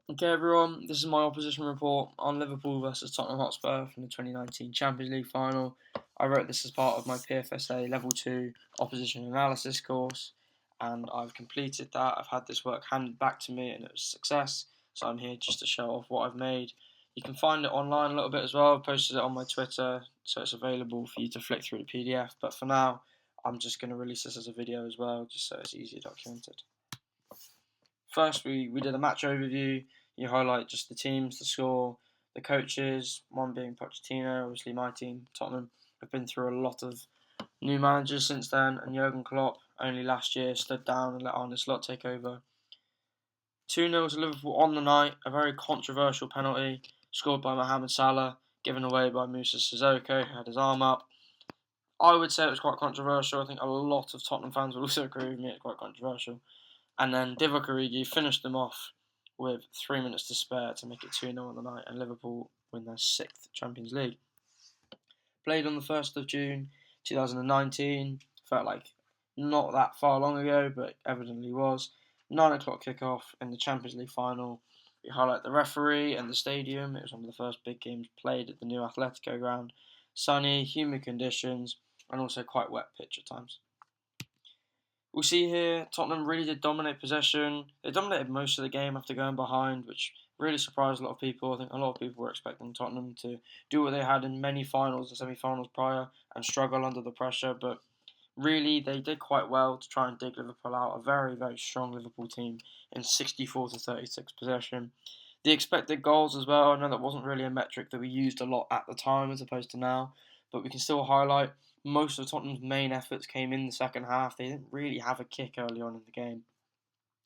Okay, everyone, this is my opposition report on Liverpool versus Tottenham Hotspur from the 2019 Champions League final. I wrote this as part of my PFSA Level 2 opposition analysis course, and I've completed that. I've had this work handed back to me, and it was a success, so I'm here just to show off what I've made. You can find it online a little bit as well. I've posted it on my Twitter, so it's available for you to flick through the PDF, but for now, I'm just going to release this as a video as well, just so it's easier documented. First, we did a match overview. You highlight just the teams, the score, the coaches, one being Pochettino, obviously my team, Tottenham, have been through a lot of new managers since then, and Jurgen Klopp only last year stood down and let Arne Slot take over. 2-0 to Liverpool on the night, a very controversial penalty scored by Mohamed Salah, given away by Moussa Sissoko, who had his arm up. I would say it was quite controversial. I think a lot of Tottenham fans would also agree with me, it's quite controversial. And then Divock Origi finished them off with 3 minutes to spare to make it 2-0 on the night, and Liverpool win their 6th Champions League. Played on the 1st of June 2019. Felt like not that far long ago, but evidently was. 9 o'clock kickoff in the Champions League final. We highlight the referee and the stadium. It was one of the first big games played at the new Atletico ground. Sunny, humid conditions, and also quite wet pitch at times. We'll see here, Tottenham really did dominate possession. They dominated most of the game after going behind, which really surprised a lot of people. I think a lot of people were expecting Tottenham to do what they had in many finals and semi-finals prior and struggle under the pressure, but really they did quite well to try and dig Liverpool out. A very, very strong Liverpool team in 64 to 36 possession. The expected goals as well, I know that wasn't really a metric that we used a lot at the time as opposed to now, but we can still highlight most of Tottenham's main efforts came in the second half. They didn't really have a kick early on in the game.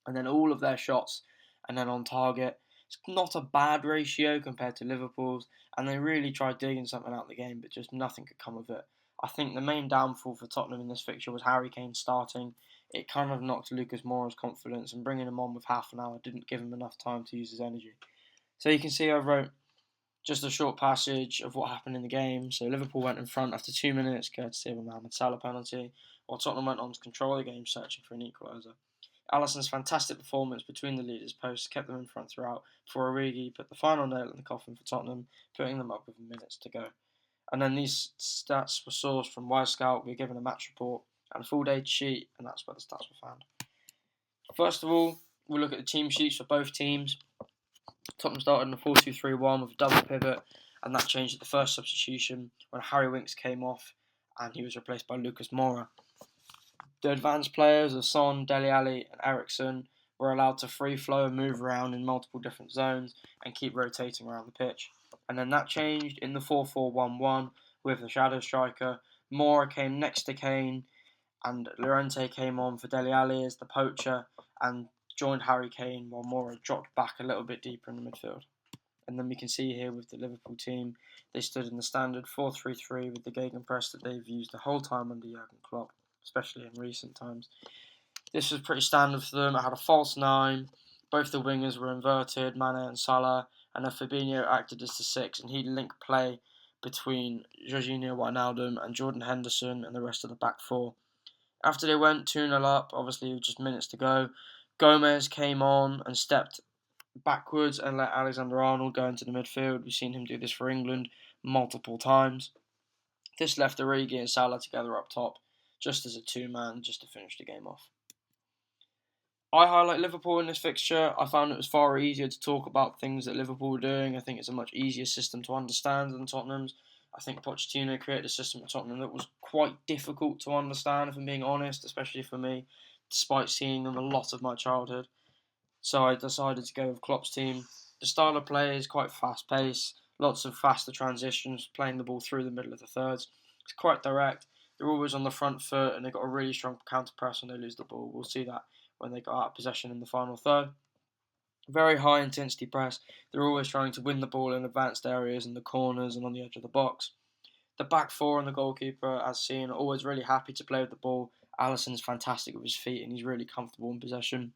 And then all of their shots and then on target. It's not a bad ratio compared to Liverpool's, and they really tried digging something out of the game, but just nothing could come of it. I think the main downfall for Tottenham in this fixture was Harry Kane starting. It kind of knocked Lucas Moura's confidence, and bringing him on with half an hour didn't give him enough time to use his energy. So you can see I wrote just a short passage of what happened in the game. So Liverpool went in front after 2 minutes, courtesy of a Mohamed Salah penalty, while Tottenham went on to control the game, searching for an equaliser. Alisson's fantastic performance between the leaders' posts kept them in front throughout, before Origi put the final nail in the coffin for Tottenham, putting them up with minutes to go. And then these stats were sourced from Wyscout. We were given a match report and a full data sheet, and that's where the stats were found. First of all, we'll look at the team sheets for both teams. Tottenham started in a 4-2-3-1 with a double pivot, and that changed at the first substitution when Harry Winks came off and he was replaced by Lucas Moura. The advanced players of Son, Dele Alli and Eriksen were allowed to free flow and move around in multiple different zones and keep rotating around the pitch. And then that changed in the 4-4-1-1 with the shadow striker. Moura came next to Kane and Llorente came on for Dele Alli as the poacher and joined Harry Kane while Moura dropped back a little bit deeper in the midfield. And then we can see here with the Liverpool team, they stood in the standard 4-3-3 with the gegenpress that they've used the whole time under Jurgen Klopp, especially in recent times. This was pretty standard for them. It had a false 9. Both the wingers were inverted, Mane and Salah, and then Fabinho acted as the 6, and he'd link play between Jorginho Wijnaldum and Jordan Henderson and the rest of the back four. After they went 2-0 up, obviously with just minutes to go, Gomez came on and stepped backwards and let Alexander-Arnold go into the midfield. We've seen him do this for England multiple times. This left Origi and Salah together up top, just as a two-man, just to finish the game off. I highlight Liverpool in this fixture. I found it was far easier to talk about things that Liverpool were doing. I think it's a much easier system to understand than Tottenham's. I think Pochettino created a system at Tottenham that was quite difficult to understand, if I'm being honest, especially for me, despite seeing them a lot of my childhood. So I decided to go with Klopp's team. The style of play is quite fast-paced, lots of faster transitions, playing the ball through the middle of the thirds. It's quite direct. They're always on the front foot, and they've got a really strong counter-press when they lose the ball. We'll see that when they got out of possession in the final third. Very high intensity press. They're always trying to win the ball in advanced areas, in the corners and on the edge of the box. The back four and the goalkeeper, as seen, are always really happy to play with the ball. Alisson's fantastic with his feet and he's really comfortable in possession.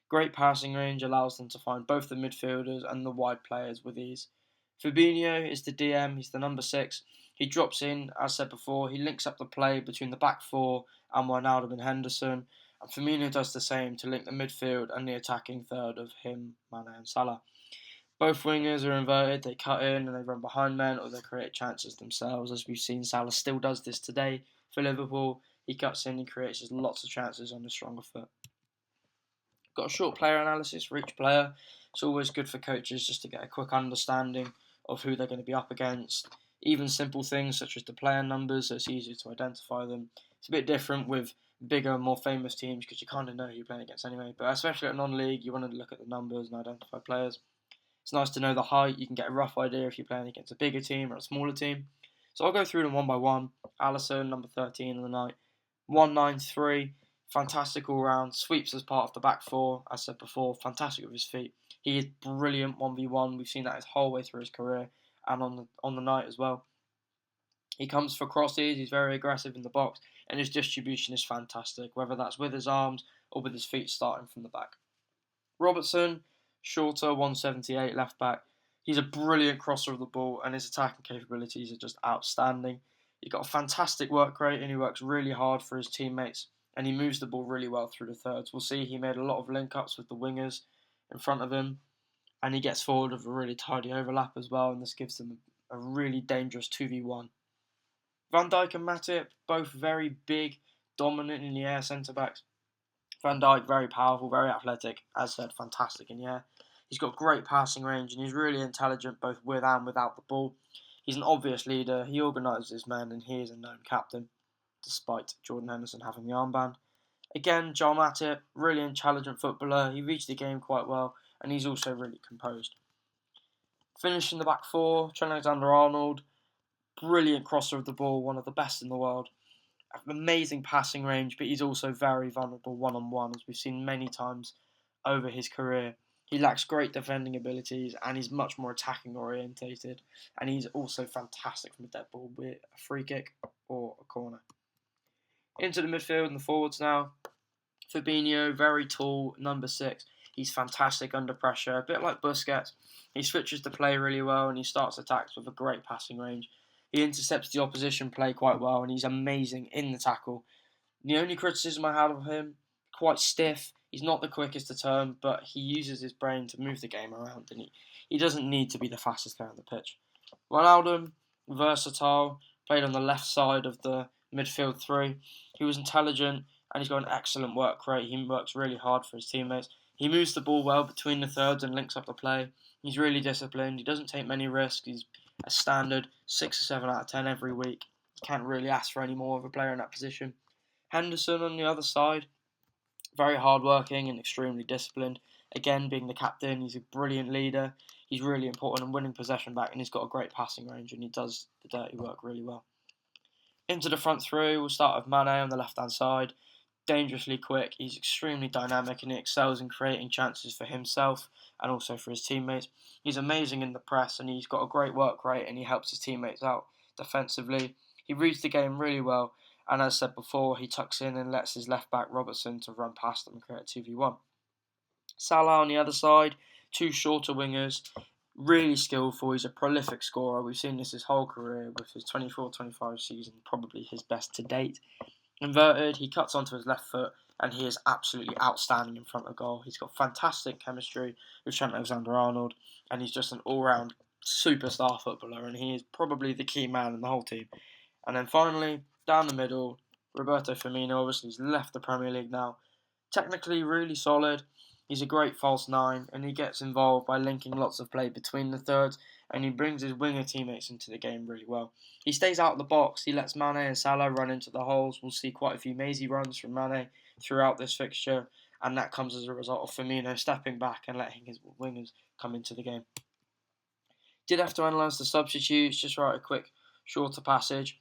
Great passing range allows them to find both the midfielders and the wide players with ease. Fabinho is the DM, he's the number 6. He drops in, as said before, he links up the play between the back four and Wijnaldum and Henderson, And Firmino does the same to link the midfield and the attacking third of him, Mane and Salah. Both wingers are inverted, they cut in and they run behind men or they create chances themselves. As we've seen, Salah still does this today for Liverpool. He cuts in, he creates lots of chances on the stronger foot. Got a short player analysis for each player. It's always good for coaches just to get a quick understanding of who they're going to be up against. Even simple things such as the player numbers, so it's easier to identify them. It's a bit different with bigger, more famous teams because you kind of know who you're playing against anyway. But especially at non-league, you want to look at the numbers and identify players. It's nice to know the height. You can get a rough idea if you're playing against a bigger team or a smaller team. So I'll go through them one by one. Alisson, number 13 of the night. 193. Fantastic all round. Sweeps as part of the back four. As I said before, fantastic with his feet. He is brilliant 1v1. We've seen that his whole way through his career and on the night as well. He comes for crosses. He's very aggressive in the box. And his distribution is fantastic, whether that's with his arms or with his feet starting from the back. Robertson, shorter, 178 left back. He's a brilliant crosser of the ball and his attacking capabilities are just outstanding. He's got a fantastic work rate and he works really hard for his teammates and he moves the ball really well through the thirds. We'll see he made a lot of link-ups with the wingers in front of him and he gets forward with a really tidy overlap as well and this gives them a really dangerous 2v1. Van Dijk and Matip, both very big, dominant in the air centre-backs. Van Dijk, very powerful, very athletic, as said, fantastic in the air. He's got great passing range and he's really intelligent both with and without the ball. He's an obvious leader, he organises his men and he is a known captain, despite Jordan Henderson having the armband. Again, Joel Matip, really intelligent footballer, he reads the game quite well and he's also really composed. Finishing the back four, Trent Alexander-Arnold, brilliant crosser of the ball, one of the best in the world. Amazing passing range, but he's also very vulnerable one-on-one, as we've seen many times over his career. He lacks great defending abilities, and he's much more attacking orientated, and he's also fantastic from a dead ball, with a free kick or a corner. Into the midfield and the forwards now. Fabinho, very tall, number 6. He's fantastic under pressure, a bit like Busquets. He switches the play really well, and he starts attacks with a great passing range. He intercepts the opposition play quite well and he's amazing in the tackle. The only criticism I had of him, quite stiff. He's not the quickest to turn, but he uses his brain to move the game around and he doesn't need to be the fastest player on the pitch. Ronaldo, versatile, played on the left side of the midfield three. He was intelligent and he's got an excellent work rate. He works really hard for his teammates. He moves the ball well between the thirds and links up the play. He's really disciplined. He doesn't take many risks. He's a standard 6 or 7 out of 10 every week. You can't really ask for any more of a player in that position. Henderson on the other side, very hard-working and extremely disciplined. Again, being the captain, he's a brilliant leader. He's really important in winning possession back and he's got a great passing range and he does the dirty work really well. Into the front three, we'll start with Mane on the left-hand side. Dangerously quick, he's extremely dynamic and he excels in creating chances for himself and also for his teammates. He's amazing in the press and he's got a great work rate and he helps his teammates out defensively. He reads the game really well and as said before, he tucks in and lets his left back Robertson to run past them and create a 2v1. Salah on the other side, 2 shorter wingers, really skillful. He's a prolific scorer. We've seen this his whole career with his 24-25 season, probably his best to date. Inverted, he cuts onto his left foot and he is absolutely outstanding in front of goal. He's got fantastic chemistry with Trent Alexander-Arnold and he's just an all-round superstar footballer and he is probably the key man in the whole team. And then finally, down the middle, Roberto Firmino, obviously he's left the Premier League now. Technically really solid. He's a great false 9 and he gets involved by linking lots of play between the thirds and he brings his winger teammates into the game really well. He stays out of the box, he lets Mane and Salah run into the holes. We'll see quite a few mazy runs from Mane throughout this fixture and that comes as a result of Firmino stepping back and letting his wingers come into the game. Did have to analyse the substitutes, just write a quick shorter passage.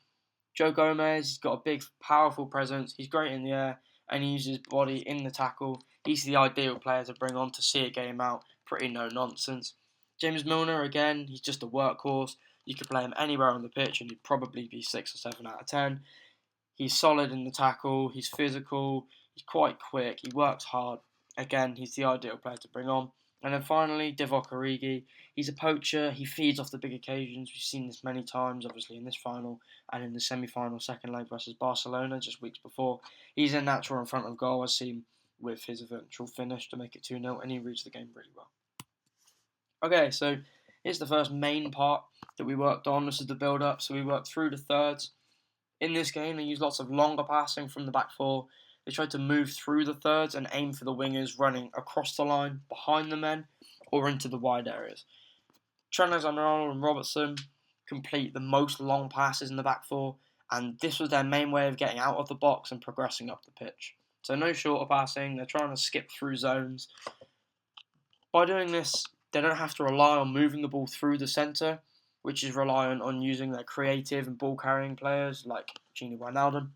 Joe Gomez, he's got a big powerful presence, he's great in the air and he uses his body in the tackle. He's the ideal player to bring on to see a game out, pretty no nonsense. James Milner, again, he's just a workhorse. You could play him anywhere on the pitch and he'd probably be 6 or 7 out of 10. He's solid in the tackle, he's physical, he's quite quick, he works hard. Again, he's the ideal player to bring on. And then finally, Divock Origi. He's a poacher. He feeds off the big occasions. We've seen this many times, obviously, in this final and in the semi-final second leg versus Barcelona just weeks before. He's a natural in front of goal, as seen with his eventual finish to make it 2-0, and he reads the game really well. Okay, so here's the first main part that we worked on. This is the build-up. So we worked through the thirds. In this game, they used lots of longer passing from the back four. They tried to move through the thirds and aim for the wingers running across the line, behind the men, or into the wide areas. Trent Alexander-Arnold and Robertson complete the most long passes in the back four, and this was their main way of getting out of the box and progressing up the pitch. So no shorter passing, they're trying to skip through zones. By doing this, they don't have to rely on moving the ball through the centre, which is reliant on using their creative and ball-carrying players like Gini Wijnaldum.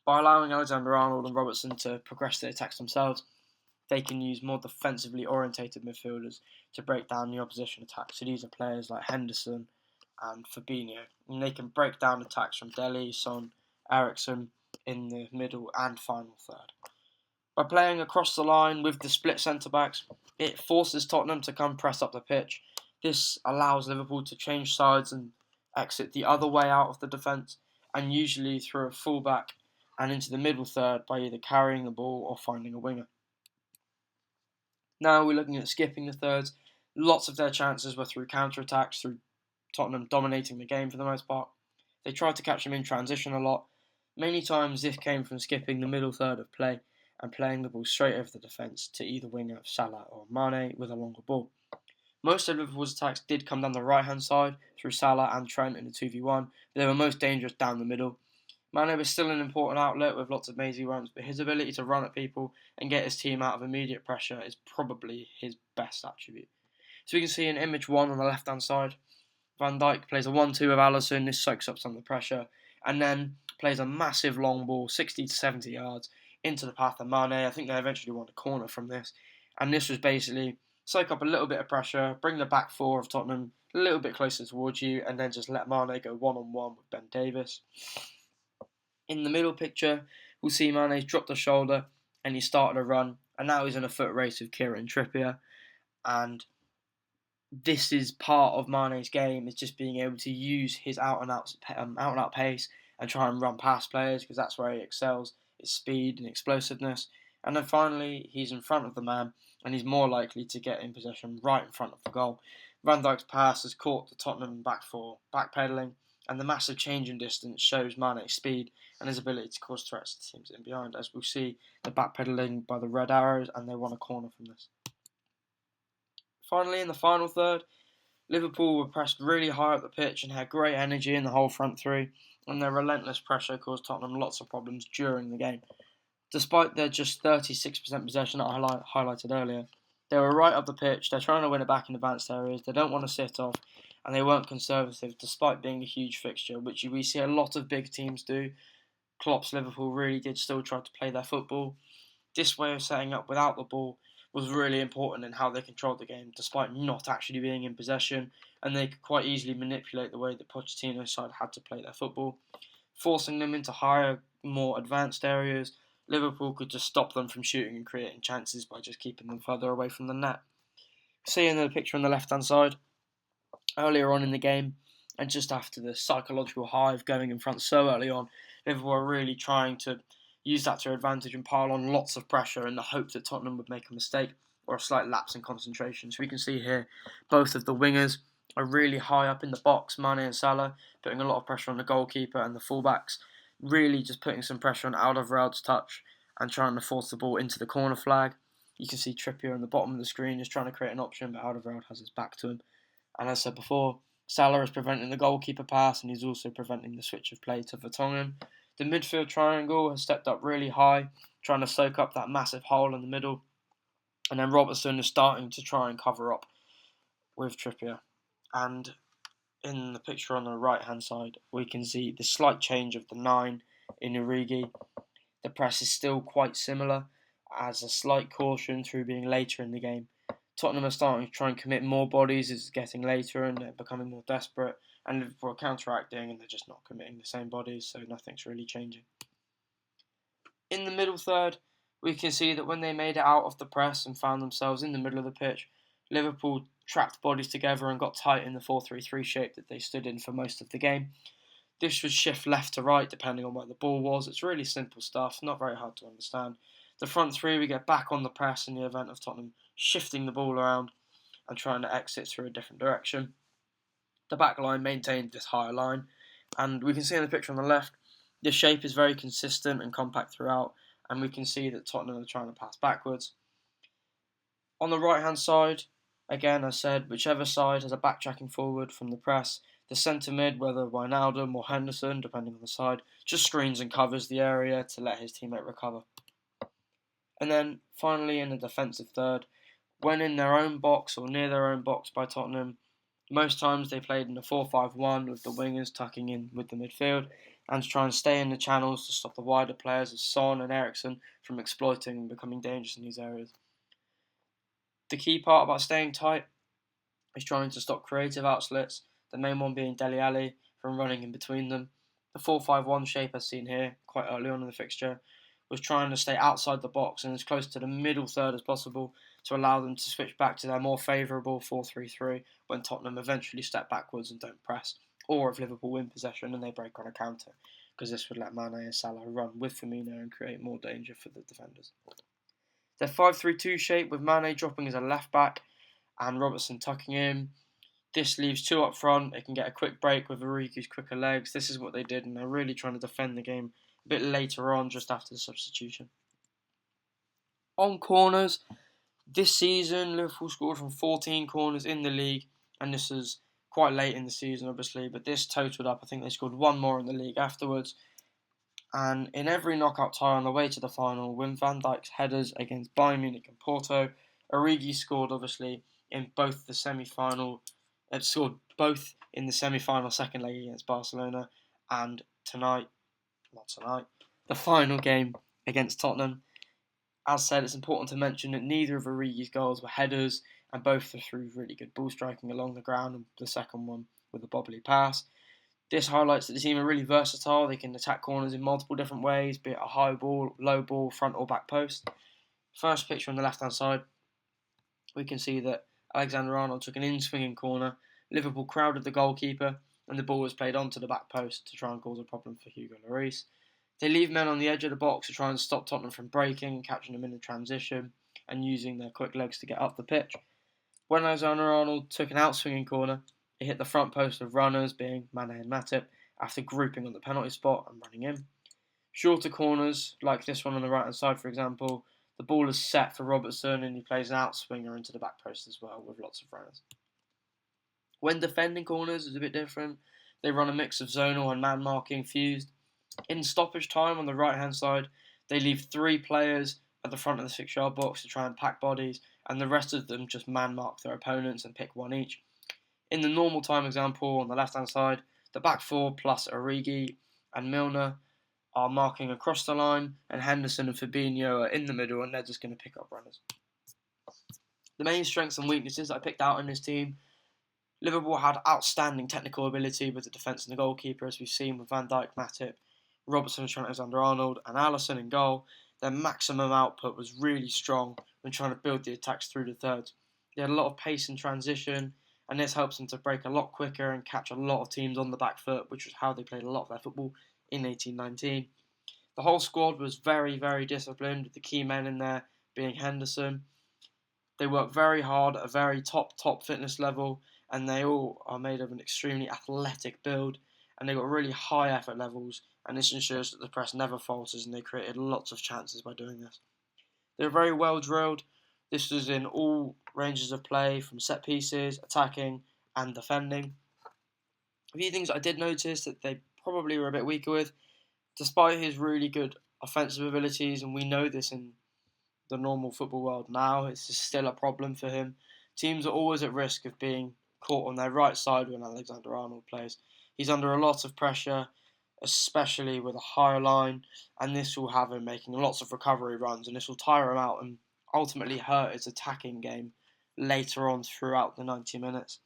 By allowing Alexander-Arnold and Robertson to progress the attacks themselves, they can use more defensively orientated midfielders to break down the opposition attack. So these are players like Henderson and Fabinho, and they can break down attacks from Dele, Son, Eriksen in the middle and final third. By playing across the line with the split centre-backs, it forces Tottenham to come press up the pitch. This allows Liverpool to change sides and exit the other way out of the defence, and usually through a full-back and into the middle third by either carrying the ball or finding a winger. Now we're looking at skipping the thirds. Lots of their chances were through counter-attacks, through Tottenham dominating the game for the most part. They tried to catch them in transition a lot. Many times this came from skipping the middle third of play and playing the ball straight over the defence to either winger, Salah or Mane, with a longer ball. Most of Liverpool's attacks did come down the right-hand side through Salah and Trent in the 2v1, but they were most dangerous down the middle. Mane was still an important outlet with lots of mazy runs, but his ability to run at people and get his team out of immediate pressure is probably his best attribute. So we can see in image 1 on the left-hand side, Van Dijk plays a 1-2 with Alisson. This soaks up some of the pressure, and then plays a massive long ball, 60 to 70 yards, into the path of Mane. I think they eventually won a corner from this, and this was basically soak up a little bit of pressure, bring the back four of Tottenham a little bit closer towards you, and then just let Mane go one-on-one with Ben Davies. In the middle picture, we'll see Mane's dropped the shoulder and he started a run, and now he's in a foot race with Kieran Trippier. And this is part of Mane's game, is just being able to use his out and out pace and try and run past players, because that's where he excels, his speed and explosiveness. And then finally, he's in front of the man, and he's more likely to get in possession right in front of the goal. Van Dijk's pass has caught the Tottenham back four backpedaling, and the massive change in distance shows Mane's speed and his ability to cause threats to teams in behind, as we'll see the backpedaling by the red arrows, and they won a corner from this. Finally, in the final third, Liverpool were pressed really high up the pitch and had great energy in the whole front three, and their relentless pressure caused Tottenham lots of problems during the game. Despite their just 36% possession that I highlighted earlier, they were right up the pitch, they're trying to win it back in advanced areas, they don't want to sit off, and they weren't conservative despite being a huge fixture, which we see a lot of big teams do. Klopp's Liverpool really did still try to play their football. This way of setting up without the ball was really important in how they controlled the game, despite not actually being in possession, and they could quite easily manipulate the way that Pochettino's side had to play their football. Forcing them into higher, more advanced areas, Liverpool could just stop them from shooting and creating chances by just keeping them further away from the net. Seeing the picture on the left-hand side, earlier on in the game, and just after the psychological high of going in front so early on, Liverpool were really trying to use that to their advantage and pile on lots of pressure in the hope that Tottenham would make a mistake or a slight lapse in concentration. So we can see here both of the wingers are really high up in the box, Mane and Salah, putting a lot of pressure on the goalkeeper, and the fullbacks really just putting some pressure on Alderweireld's touch and trying to force the ball into the corner flag. You can see Trippier on the bottom of the screen is trying to create an option, but Alderweireld has his back to him. And as I said before, Salah is preventing the goalkeeper pass, and he's also preventing the switch of play to Vertonghen. The midfield triangle has stepped up really high, trying to soak up that massive hole in the middle. And then Robertson is starting to try and cover up with Trippier. And in the picture on the right-hand side, we can see the slight change of the 9 in Origi. The press is still quite similar, as a slight caution through being later in the game. Tottenham are starting to try and commit more bodies as it's getting later, and they're becoming more desperate, and Liverpool are counteracting, and they're just not committing the same bodies, so nothing's really changing. In the middle third, We can see that when they made it out of the press and found themselves in the middle of the pitch, Liverpool trapped bodies together and got tight in the 4-3-3 shape that they stood in for most of the game. This would shift left to right depending on where the ball was. It's really simple stuff, not very hard to understand. The front three, we get back on the press in the event of Tottenham shifting the ball around and trying to exit through a different direction. The back line maintained this higher line, and we can see in the picture on the left, the shape is very consistent and compact throughout, and we can see that Tottenham are trying to pass backwards. On the right hand side, again, I said, whichever side has a backtracking forward from the press, the centre mid, whether Wijnaldum or Henderson, depending on the side, just screens and covers the area to let his teammate recover. And then finally in the defensive third, when in their own box or near their own box by Tottenham, most times they played in a 4-5-1 with the wingers tucking in with the midfield and to try and stay in the channels to stop the wider players of Son and Eriksen from exploiting and becoming dangerous in these areas. The key part about staying tight is trying to stop creative outlets, the main one being Dele Alli from running in between them. The 4-5-1 shape as seen here, quite early on in the fixture, was trying to stay outside the box and as close to the middle third as possible to allow them to switch back to their more favourable 4-3-3 when Tottenham eventually step backwards and don't press, or if Liverpool win possession and they break on a counter, because this would let Mane and Salah run with Firmino and create more danger for the defenders. Their 5-3-2 shape with Mane dropping as a left back and Robertson tucking in. This leaves two up front. It can get a quick break with Origi's quicker legs. This is what they did, and they're really trying to defend the game a bit later on, just after the substitution. On corners, this season, Liverpool scored from 14 corners in the league, and this is quite late in the season, obviously, but this totaled up. I think they scored one more in the league afterwards. And in every knockout tie on the way to the final, when Van Dijk's headers against Bayern Munich and Porto, Origi scored, obviously, in both the semi-final. Scored both in the semi-final second leg against Barcelona and the final game against Tottenham. As said, it's important to mention that neither of Origi's goals were headers, and both are through really good ball striking along the ground, and the second one with a bobbly pass. This highlights that the team are really versatile. They can attack corners in multiple different ways, be it a high ball, low ball, front or back post. First picture on the left-hand side, we can see that Alexander-Arnold took an in-swinging corner. Liverpool crowded the goalkeeper, and the ball was played onto the back post to try and cause a problem for Hugo Lloris. They leave men on the edge of the box to try and stop Tottenham from breaking and catching them in the transition and using their quick legs to get up the pitch. When Alexander-Arnold took an out-swinging corner, it hit the front post of runners, being Mane and Matip, after grouping on the penalty spot and running in. Shorter corners, like this one on the right-hand side, for example, the ball is set for Robertson and he plays an out-swinger into the back post as well with lots of runners. When defending corners, it's a bit different. They run a mix of zonal and man marking fused. In stoppage time on the right-hand side, they leave three players at the front of the 6-yard box to try and pack bodies, and the rest of them just man mark their opponents and pick one each. In the normal time example on the left-hand side, the back four plus Origi and Milner are marking across the line, and Henderson and Fabinho are in the middle, and they're just going to pick up runners. The main strengths and weaknesses I picked out in this team: Liverpool had outstanding technical ability with the defence and the goalkeeper, as we've seen with Van Dijk, Matip, Robertson, Trent Alexander-Arnold, and Alisson in goal. Their maximum output was really strong when trying to build the attacks through the thirds. They had a lot of pace in transition, and this helps them to break a lot quicker and catch a lot of teams on the back foot, which was how they played a lot of their football in 18-19. The whole squad was very, very disciplined, with the key men in there being Henderson. They work very hard at a very top fitness level, and they all are made of an extremely athletic build, and they've got really high effort levels, and this ensures that the press never falters, and they created lots of chances by doing this. They're very well drilled. This was in all ranges of play, from set pieces, attacking, and defending. A few things I did notice that they probably were a bit weaker with. Despite his really good offensive abilities, and we know this in the normal football world now, it's still a problem for him. Teams are always at risk of being caught on their right side when Alexander-Arnold plays. He's under a lot of pressure, especially with a higher line, and this will have him making lots of recovery runs, and this will tire him out and ultimately hurt his attacking game later on throughout the 90 minutes.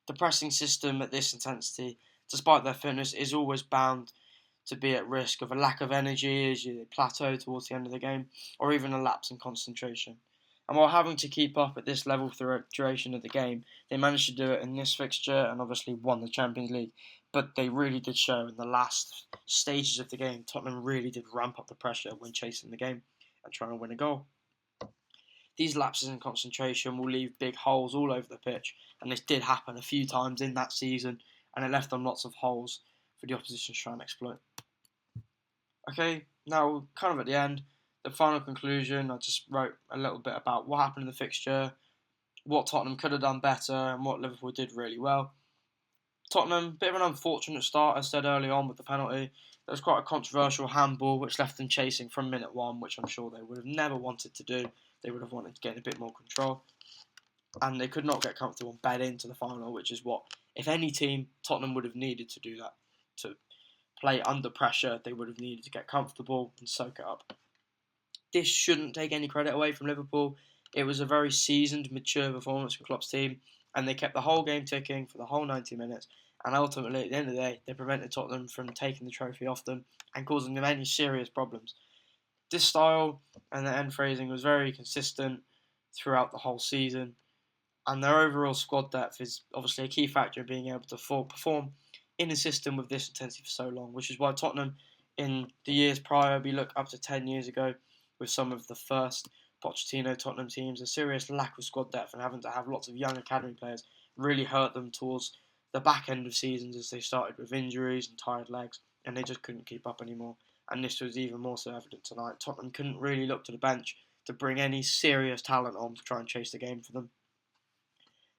The pressing system at this intensity, despite their fitness, is always bound to be at risk of a lack of energy as you plateau towards the end of the game, or even a lapse in concentration. And while having to keep up at this level throughout the duration of the game, they managed to do it in this fixture and obviously won the Champions League. But they really did show in the last stages of the game, Tottenham really did ramp up the pressure when chasing the game and trying to win a goal. These lapses in concentration will leave big holes all over the pitch, and this did happen a few times in that season, and it left them lots of holes for the opposition to try and exploit. Okay, now kind of at the end, the final conclusion, I just wrote a little bit about what happened in the fixture, what Tottenham could have done better, and what Liverpool did really well. Tottenham, bit of an unfortunate start, as said early on with the penalty. There was quite a controversial handball which left them chasing from minute one, which I'm sure they would have never wanted to do. They would have wanted to get a bit more control. And they could not get comfortable and bed into the final, which is what, if any team, Tottenham would have needed to do that. To play under pressure, they would have needed to get comfortable and soak it up. This shouldn't take any credit away from Liverpool. It was a very seasoned, mature performance from Klopp's team, and they kept the whole game ticking for the whole 90 minutes. And ultimately, at the end of the day, they prevented Tottenham from taking the trophy off them and causing them any serious problems. This style and the end phrasing was very consistent throughout the whole season, and their overall squad depth is obviously a key factor in being able to perform in a system with this intensity for so long, which is why Tottenham, in the years prior, we look up to 10 years ago, with some of the first Pochettino Tottenham teams, a serious lack of squad depth and having to have lots of young academy players really hurt them towards the back end of seasons as they started with injuries and tired legs, and they just couldn't keep up anymore. And this was even more so evident tonight. Tottenham couldn't really look to the bench to bring any serious talent on to try and chase the game for them.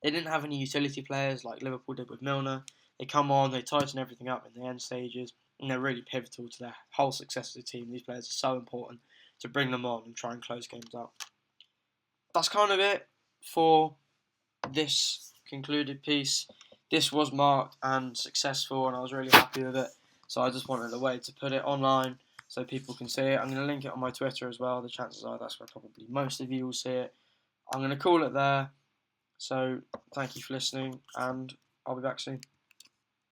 They didn't have any utility players like Liverpool did with Milner. They come on, they tighten everything up in the end stages, and they're really pivotal to their whole success as a team. These players are so important to bring them on and try and close games out. That's kind of it for this concluded piece. This was marked and successful, and I was really happy with it. So I just wanted a way to put it online so people can see it. I'm going to link it on my Twitter as well. The chances are that's where probably most of you will see it. I'm going to call it there. So thank you for listening, and I'll be back soon.